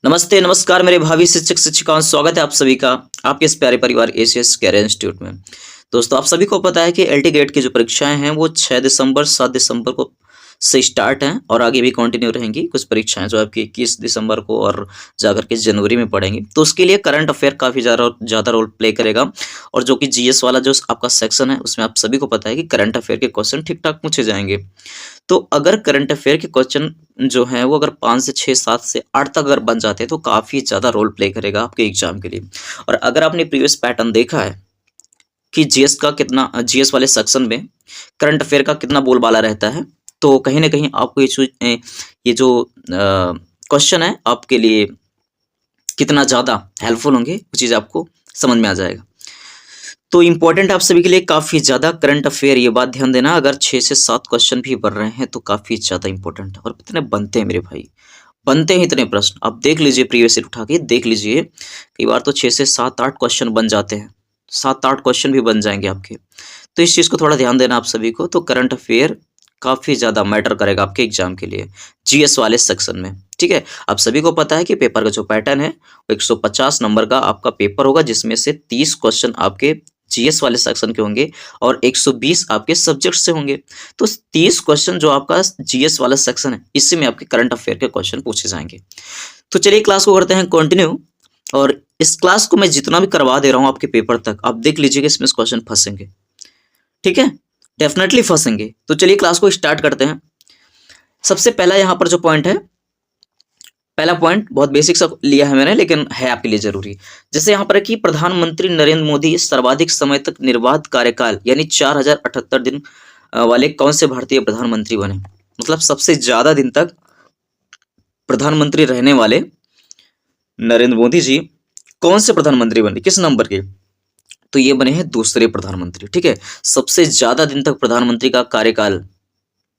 नमस्ते, नमस्कार मेरे भावी शिक्षक शिक्षिकाओं, स्वागत है आप सभी का आपके इस प्यारे परिवार एसीएस कैरियर इंस्टीट्यूट में। दोस्तों, आप सभी को पता है कि एलटी गेट की जो परीक्षाएं हैं वो 6 दिसंबर 7 दिसंबर को से स्टार्ट हैं और आगे भी कंटिन्यू रहेंगी। कुछ परीक्षाएं जो आपकी 21 दिसंबर को और जाकर के जनवरी में पढ़ेंगी। तो उसके लिए करंट अफेयर काफ़ी ज़्यादा रोल प्ले करेगा। और जो कि जीएस वाला जो आपका सेक्शन है उसमें आप सभी को पता है कि करंट अफेयर के क्वेश्चन ठीक ठाक पूछे जाएंगे। तो अगर करंट अफेयर के क्वेश्चन जो हैं वो अगर 5 से 6, 7 से 8 तक अगर बन जाते हैं तो काफ़ी ज़्यादा रोल प्ले करेगा आपके एग्जाम के लिए। और अगर आपने प्रीवियस पैटर्न देखा है कि जीएस वाले सेक्शन में करंट अफेयर का कितना बोलबाला रहता है, तो कहीं ना कहीं आपको ये जो क्वेश्चन है आपके लिए कितना ज़्यादा हेल्पफुल होंगे वो चीज़ आपको समझ में आ जाएगा। तो इम्पोर्टेंट आप सभी के लिए काफ़ी ज़्यादा करंट अफेयर, ये बात ध्यान देना। अगर 6 से 7 क्वेश्चन भी बन रहे हैं तो काफ़ी ज़्यादा इंपॉर्टेंट है। और कितने बनते हैं मेरे भाई, बनते हैं इतने प्रश्न। आप देख लीजिए, प्रीवियस ईयर उठा के देख लीजिए, कई बार तो 6 से 7-8 क्वेश्चन बन जाते हैं, 7-8 क्वेश्चन भी बन जाएंगे आपके। तो इस चीज़ को थोड़ा ध्यान देना आप सभी को। तो करंट अफेयर काफ़ी ज़्यादा मैटर करेगा आपके एग्जाम के लिए जीएस वाले सेक्शन में। ठीक है, आप सभी को पता है कि पेपर का जो पैटर्न है वो 150 नंबर का आपका पेपर होगा, जिसमें से 30 क्वेश्चन आपके जीएस वाले सेक्शन के होंगे और 120 आपके सब्जेक्ट से होंगे। तो 30 क्वेश्चन जो आपका जीएस वाला सेक्शन है, इसी में आपके करंट अफेयर के क्वेश्चन पूछे जाएंगे। तो चलिए क्लास को करते हैं कंटिन्यू। और इस क्लास को मैं जितना भी करवा दे रहा हूँ आपके पेपर तक, आप देख लीजिएगा इसमें क्वेश्चन फंसेंगे। ठीक है, डेफिनेटली फंसेंगे। तो चलिए क्लास को स्टार्ट करते हैं। सबसे पहला यहाँ पर जो पॉइंट है, पहला पॉइंट बहुत बेसिक सा लिया है मैंने, लेकिन है आपके लिए जरूरी। जैसे यहाँ पर है कि प्रधानमंत्री नरेंद्र मोदी सर्वाधिक समय तक निर्बाध कार्यकाल यानी 4078 दिन वाले कौन से भारतीय प्रधानमंत्री बने। मतलब सबसे ज्यादा दिन तक प्रधानमंत्री रहने वाले नरेंद्र मोदी जी कौन से प्रधानमंत्री बने, किस नंबर के? तो ये बने हैं दूसरे प्रधानमंत्री। ठीक है, सबसे ज्यादा दिन तक प्रधानमंत्री का कार्यकाल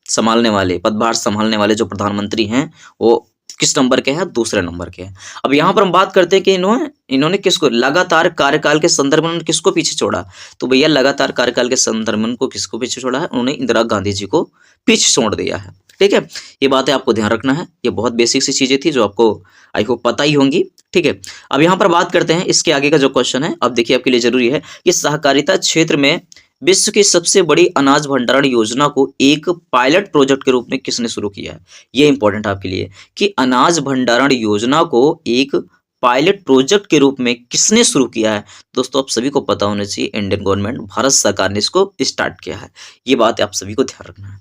संभालने वाले, पदभार संभालने वाले जो प्रधानमंत्री हैं वो किस नंबर के हैं? दूसरे नंबर के हैं। अब यहाँ पर हम बात करते हैं कि इन्होंने किसको लगातार कार्यकाल के संदर्भ में किसको पीछे छोड़ा। तो भैया लगातार कार्यकाल के संदर्भ में उनको किसको पीछे छोड़ा है? उन्होंने इंदिरा गांधी जी को पीछे छोड़ दिया है। ठीक है, ये बातें आपको ध्यान रखना है। ये बहुत बेसिक सी चीजें थी जो आपको आई होप पता ही होंगी। ठीक है, अब यहाँ पर बात करते हैं इसके आगे का जो क्वेश्चन है। अब देखिए आपके लिए जरूरी है कि सहकारिता क्षेत्र में विश्व की सबसे बड़ी अनाज भंडारण योजना को एक पायलट प्रोजेक्ट के रूप में किसने शुरू किया है। ये इंपॉर्टेंट आपके लिए कि अनाज भंडारण योजना को एक पायलट प्रोजेक्ट के रूप में किसने शुरू किया है। दोस्तों, आप सभी को पता होना चाहिए, इंडियन गवर्नमेंट, भारत सरकार ने इसको स्टार्ट किया है। ये बात आप सभी को ध्यान रखना है।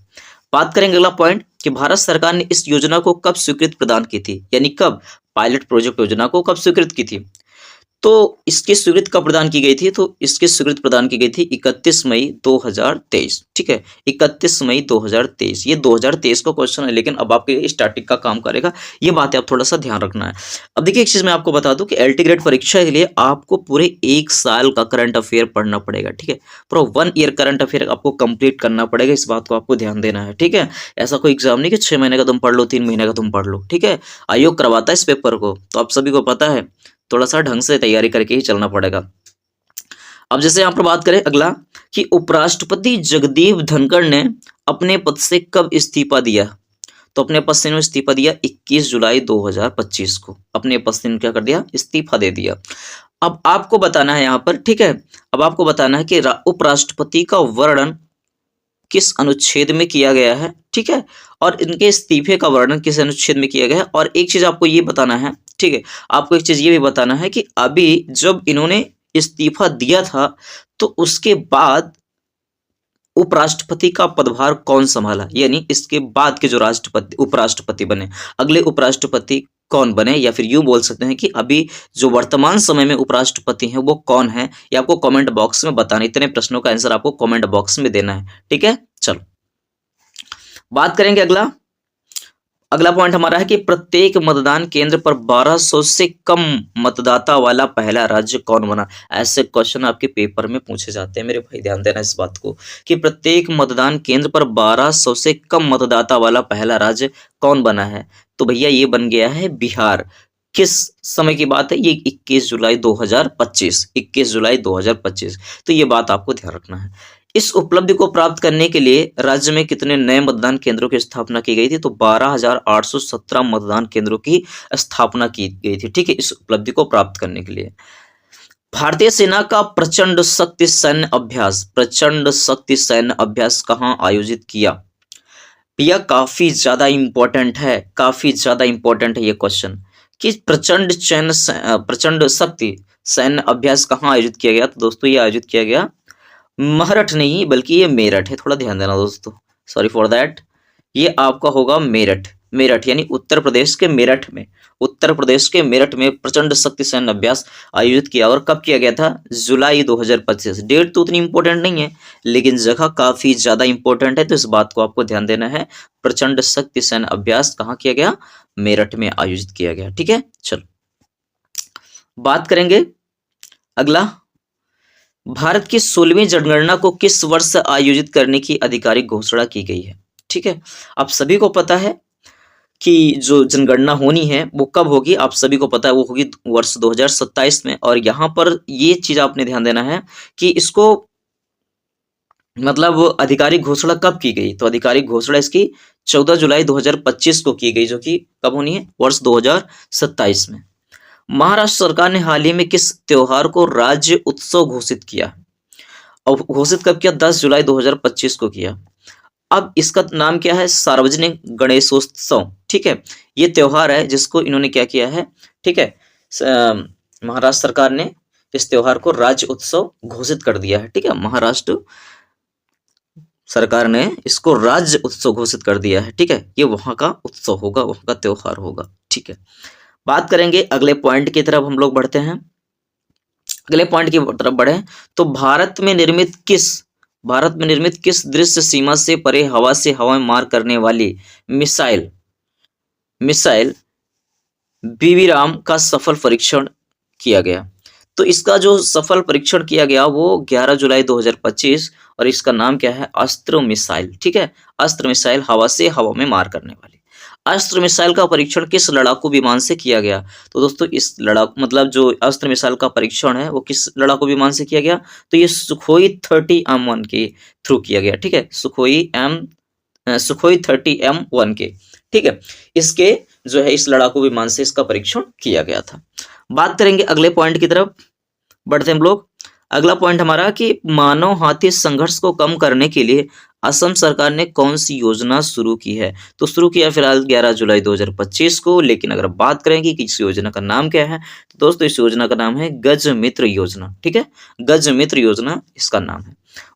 बात करेंगे अगला पॉइंट कि भारत सरकार ने इस योजना को कब स्वीकृति प्रदान की थी, यानी कब पायलट प्रोजेक्ट योजना को कब स्वीकृत की थी। तो इसकी स्वीकृति कब प्रदान की गई थी? तो इसकी स्वीकृति प्रदान की गई थी 31 मई 2023। ठीक है, 31 मई 2023। ये 2023 का क्वेश्चन है, लेकिन अब आपके स्टैटिक का काम करेगा। ये बातें आप थोड़ा सा ध्यान रखना है। अब देखिए एक चीज मैं आपको बता दूं कि एलटी ग्रेड परीक्षा के लिए आपको पूरे 1 साल का करंट अफेयर पढ़ना पड़ेगा। ठीक है, पूरा 1 ईयर करंट अफेयर आपको कंप्लीट करना पड़ेगा। इस बात को आपको ध्यान देना है। ठीक है, ऐसा कोई एग्जाम नहीं कि 6 महीने का तुम पढ़ लो, 3 महीने का तुम पढ़ लो। ठीक है, आयोग करवाता है इस पेपर को, तो आप सभी को पता है, थोड़ा सा ढंग से तैयारी करके ही चलना पड़ेगा। अब जैसे यहाँ पर बात करें अगला कि उपराष्ट्रपति जगदीप धनखड़ ने अपने पद से कब इस्तीफा दिया। तो अपने पद से इस्तीफा दिया 21 जुलाई 2025 को। अपने पद से क्या कर दिया? इस्तीफा दे दिया। अब आपको बताना है यहाँ पर, ठीक है, अब आपको बताना है कि उपराष्ट्रपति का वर्णन किस अनुच्छेद में किया गया है। ठीक है, और इनके इस्तीफे का वर्णन किस अनुच्छेद में किया गया है। और एक चीज आपको ये बताना है, ठीक है, आपको एक चीज ये भी बताना है कि अभी जब इन्होंने इस्तीफा दिया था तो उसके बाद उपराष्ट्रपति का पदभार कौन संभाला, यानी इसके बाद के जो उपराष्ट्रपति बने, अगले उपराष्ट्रपति कौन बने, या फिर यूं बोल सकते हैं कि अभी जो वर्तमान समय में उपराष्ट्रपति हैं वो कौन है। ये आपको कमेंट बॉक्स में बताना। इतने प्रश्नों का आंसर आपको कमेंट बॉक्स में देना है। ठीक है, चलो बात करेंगे अगला पॉइंट हमारा है कि प्रत्येक मतदान केंद्र पर 1200 से कम मतदाता वाला पहला राज्य कौन बना। ऐसे क्वेश्चन आपके पेपर में पूछे जाते हैं मेरे भाई, ध्यान देना इस बात को कि प्रत्येक मतदान केंद्र पर 1200 से कम मतदाता वाला पहला राज्य कौन बना है। तो भैया ये बन गया है बिहार। किस समय की बात है? ये 21 जुलाई 2025। 21 जुलाई 2025। तो ये बात आपको ध्यान रखना है। इस उपलब्धि को प्राप्त करने के लिए राज्य में कितने नए मतदान केंद्रों की स्थापना की गई थी? तो 12,817 मतदान केंद्रों की स्थापना की गई थी, ठीक है, इस उपलब्धि को प्राप्त करने के लिए। भारतीय सेना का प्रचंड शक्ति सैन्य अभ्यास कहाँ आयोजित किया? यह काफी ज्यादा इंपॉर्टेंट है, काफी ज्यादा इंपॉर्टेंट है ये क्वेश्चन कि प्रचंड शक्ति सैन्य अभ्यास कहाँ आयोजित किया गया? तो दोस्तों ये आयोजित किया गया महरठ नहीं बल्कि ये मेरठ है, थोड़ा ध्यान देना दोस्तों, सॉरी फॉर दैट, ये आपका होगा मेरठ। मेरठ यानी उत्तर प्रदेश के मेरठ में, उत्तर प्रदेश के मेरठ में प्रचंड शक्ति सैन्य अभ्यास आयोजित किया। और कब किया गया था? जुलाई 2025। डेट तो उतनी इंपॉर्टेंट नहीं है लेकिन जगह काफी ज्यादा इंपॉर्टेंट है, तो इस बात को आपको ध्यान देना है। प्रचंड शक्ति सैन्य अभ्यास कहाँ किया गया? मेरठ में आयोजित किया गया, ठीक है। चलो बात करेंगे अगला, भारत की 16वीं जनगणना को किस वर्ष आयोजित करने की आधिकारिक घोषणा की गई है? ठीक है, आप सभी को पता है कि जो जनगणना होनी है वो कब होगी, आप सभी को पता है वो होगी वर्ष 2027 में। और यहाँ पर ये चीज आपने ध्यान देना है कि इसको मतलब आधिकारिक घोषणा कब की गई? तो आधिकारिक घोषणा इसकी 14 जुलाई 2025 को की गई, जो कि कब होनी है? वर्ष 2027 में। महाराष्ट्र सरकार ने हाल ही में किस त्योहार को राज्य उत्सव घोषित किया? और घोषित कब किया? 10 जुलाई 2025 को किया। अब इसका नाम क्या है? सार्वजनिक गणेशोत्सव, ठीक है। ये त्योहार है जिसको इन्होंने क्या किया है, ठीक है, महाराष्ट्र सरकार ने इस त्योहार को राज्य उत्सव घोषित कर दिया है, ठीक है। महाराष्ट्र सरकार ने इसको राज्य उत्सव घोषित कर दिया है, ठीक है। ये वहां का उत्सव होगा, वहां का त्योहार होगा, ठीक है। बात करेंगे अगले पॉइंट की तरफ, हम लोग बढ़ते हैं। अगले पॉइंट की तरफ बढ़े तो भारत में निर्मित किस दृश्य सीमा से परे हवा से हवा में मार करने वाली मिसाइल बीबी राम का सफल परीक्षण किया गया? तो इसका जो सफल परीक्षण किया गया वो 11 जुलाई 2025, और इसका नाम क्या है? अस्त्र मिसाइल, ठीक है। अस्त्र मिसाइल हवा से हवा में मार करने वाली। अस्त्र मिसाइल का परीक्षण किस लड़ाकू विमान से किया गया? तो दोस्तों इस लड़ाकू मतलब जो अस्त्र मिसाइल का परीक्षण है वो किस लड़ाकू विमान से किया गया? तो ये सुखोई 30M1 के थ्रू किया गया, ठीक है। सुखोई 30M1 के, ठीक है, इसके जो है इस लड़ाकू विमान से इसका परीक्षण किया गया था। बात करेंगे अगले पॉइंट की तरफ बढ़ते हैं हम लोग। अगला पॉइंट हमारा कि मानव हाथी संघर्ष को कम करने के लिए असम सरकार ने कौन सी योजना शुरू की है? तो शुरू किया फिलहाल 11 जुलाई 2025 को, लेकिन अगर बात करेंगे कि इस योजना का नाम क्या है तो दोस्तों इस योजना का नाम है गज मित्र योजना, ठीक है। गज मित्र योजना इसका नाम है।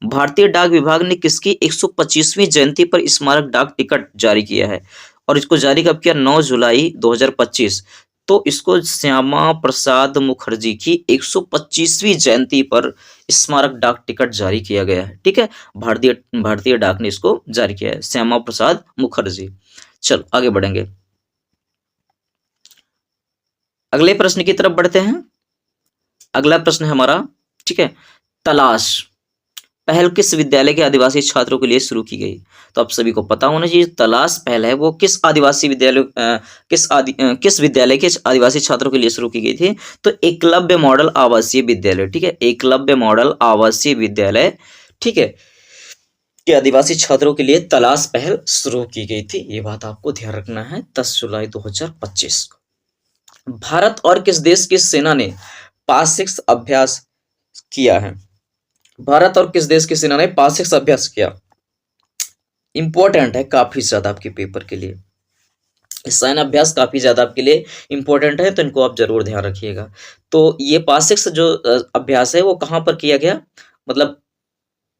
भारतीय डाक विभाग ने किसकी 125वीं जयंती पर स्मारक डाक टिकट जारी किया है? और इसको जारी कब किया? 9 जुलाई 2025। तो इसको श्यामा प्रसाद मुखर्जी की 125वीं जयंती पर स्मारक डाक टिकट जारी किया गया है, ठीक है। भारतीय डाक ने इसको जारी किया है, श्यामा प्रसाद मुखर्जी। चलो आगे बढ़ेंगे, अगले प्रश्न की तरफ बढ़ते हैं। अगला प्रश्न है हमारा, ठीक है, तलाश पहल किस विद्यालय के आदिवासी छात्रों के लिए शुरू की गई? तो आप सभी को पता होना चाहिए तलाश पहल है वो किस आदिवासी विद्यालय किस विद्यालय के आदिवासी छात्रों के लिए शुरू की गई थी? तो एकलव्य मॉडल आवासीय विद्यालय, ठीक है, एकलव्य मॉडल आवासीय विद्यालय, ठीक है, के आदिवासी छात्रों के लिए तलाश पहल शुरू की गई थी। ये बात आपको ध्यान रखना है। 10 जुलाई 2025 को भारत और किस देश की सेना ने पासिक्स अभ्यास किया है? भारत और किस देश की सेना ने पासिक्स अभ्यास किया? इंपॉर्टेंट है काफी ज्यादा आपके पेपर के लिए, सैन्य अभ्यास काफी ज्यादा आपके लिए इंपॉर्टेंट है, तो इनको आप जरूर ध्यान रखिएगा। तो ये पासिक्स जो अभ्यास है वो कहां पर किया गया, मतलब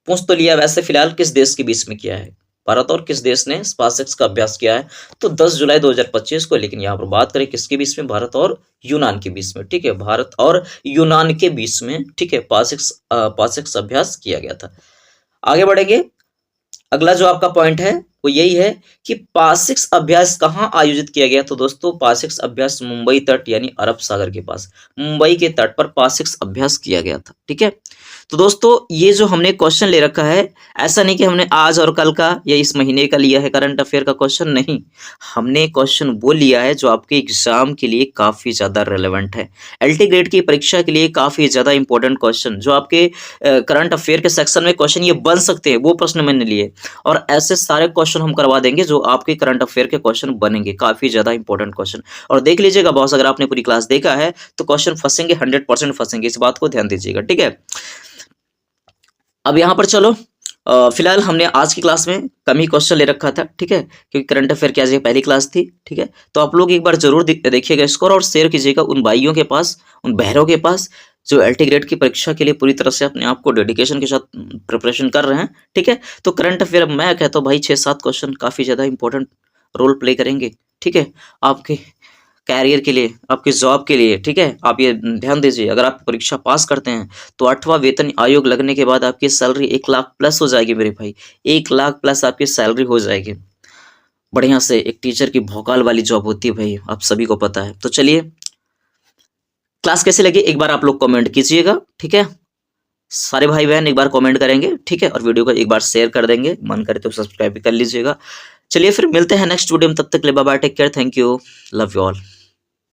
पूछ तो लिया, वैसे फिलहाल किस देश के बीच में किया है? भारत और किस देश ने पासिक्स का अभ्यास किया है? तो 10 जुलाई 2025 को। लेकिन यहाँ पर बात करें किसके बीच में? भारत और यूनान के बीच में, ठीक है, भारत और यूनान के बीच में, ठीक है, पासिक्स अभ्यास किया गया था। आगे बढ़ेंगे, अगला जो आपका पॉइंट है वो यही है कि पासिक्स अभ्यास कहाँ आयोजित किया गया? तो दोस्तों पासिक्स अभ्यास मुंबई तट यानी अरब सागर के पास, मुंबई के तट पर पासिक्स अभ्यास किया गया था, ठीक है। तो दोस्तों ये जो हमने क्वेश्चन ले रखा है, ऐसा नहीं कि हमने आज और कल का या इस महीने का लिया है करंट अफेयर का क्वेश्चन, नहीं। हमने क्वेश्चन वो लिया है जो आपके एग्जाम के लिए काफ़ी ज़्यादा रेलेवेंट है। एलटी ग्रेड की परीक्षा के लिए काफ़ी ज़्यादा इंपॉर्टेंट क्वेश्चन जो आपके करंट अफेयर के सेक्शन में क्वेश्चन ये बन सकते हैं, वो प्रश्न मैंने लिए। और ऐसे सारे क्वेश्चन हम करवा देंगे जो आपके करंट अफेयर के क्वेश्चन बनेंगे, काफ़ी ज़्यादा इंपॉर्टेंट क्वेश्चन। और देख लीजिएगा बॉस, अगर आपने पूरी क्लास देखा है तो क्वेश्चन फंसेंगे, 100% फंसेंगे, इस बात को ध्यान दीजिएगा, ठीक है। अब यहाँ पर चलो, फिलहाल हमने आज की क्लास में कम ही क्वेश्चन ले रखा था, ठीक है, क्योंकि करंट अफेयर की आज ये पहली क्लास थी, ठीक है। तो आप लोग एक बार जरूर देखिएगा स्कोर और शेयर कीजिएगा उन भाइयों के पास, उन बहरों के पास जो एलटी ग्रेड की परीक्षा के लिए पूरी तरह से अपने आप को डेडिकेशन के साथ प्रिपरेशन कर रहे हैं, ठीक है। तो करंट अफेयर मैं कहता हूँ भाई 6-7 क्वेश्चन काफ़ी ज़्यादा इंपॉर्टेंट रोल प्ले करेंगे, ठीक है, आपके कैरियर के लिए, आपकी जॉब के लिए, ठीक है। आप ये ध्यान दीजिए, अगर आप परीक्षा पास करते हैं तो 8वां वेतन आयोग लगने के बाद आपकी सैलरी 1 लाख प्लस हो जाएगी मेरे भाई, 1 लाख प्लस आपकी सैलरी हो जाएगी। बढ़िया से एक टीचर की भौकाल वाली जॉब होती है भाई, आप सभी को पता है। तो चलिए, क्लास कैसे लगी एक बार आप लोग कमेंट कीजिएगा, ठीक है। सारे भाई बहन एक बार कमेंट करेंगे, ठीक है, और वीडियो को एक बार शेयर कर देंगे, मन करे तो सब्सक्राइब भी कर लीजिएगा। चलिए फिर मिलते हैं नेक्स्ट वीडियो में, तब तक के लिए bye bye, take care, thank you, love you all.